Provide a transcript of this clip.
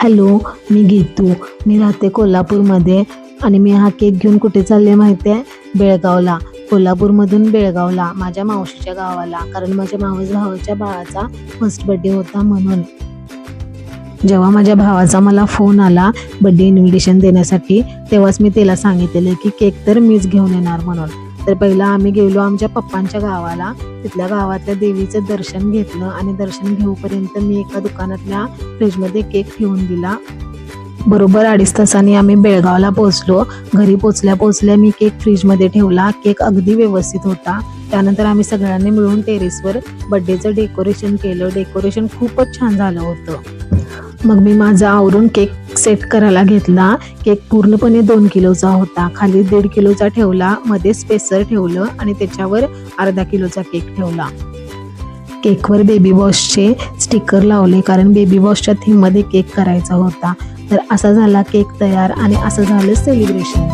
Hello, मी गीतू. मी राहते कोल्हापूरमध्ये आणि मी हा केक घेऊन कुठे चालले माहिती आहे? बेळगावला. कोल्हापूरमधून बेळगावला, माझ्या मावशीच्या गावाला. कारण माझ्या मावस भावाच्या बाळाचा फर्स्ट बड्डे होता म्हणून. जेव्हा माझ्या भावाचा मला फोन आला बड्डे इन्व्हिटेशन देण्यासाठी, तेव्हाच मी त्याला सांगितलेलं की केक तर मीच घेऊन येणार म्हणून. तर पहिला आम्ही गेलो आमच्या पप्पांच्या गावाला. तिथल्या गावातल्या देवीचं दर्शन घेतलं आणि दर्शन घेऊपर्यंत मी एका दुकानातल्या फ्रीजमध्ये केक ठेवून दिला. बरोबर 2.5 तासांनी आम्ही बेळगावला पोहोचलो. घरी पोचल्या मी केक फ्रीजमध्ये ठेवला. केक अगदी व्यवस्थित होता. त्यानंतर आम्ही सगळ्यांनी मिळून टेरेसवर बड्डेचं डेकोरेशन केलं. डेकोरेशन खूपच छान झालं होतं. मग मी माझा आवरून केक सेट करायला घेतला. केक पूर्णपणे 2 किलोचा होता. खाली 1.5 किलोचा ठेवला, मध्ये स्पेसर ठेवलं आणि त्याच्यावर अर्धा किलोचा केक ठेवला. केकवर बेबी वॉशचे स्टिकर लावले कारण बेबी वॉशच्या थीममध्ये केक करायचा होता. तर असा झाला केक तयार आणि असं झालं सेलिब्रेशन.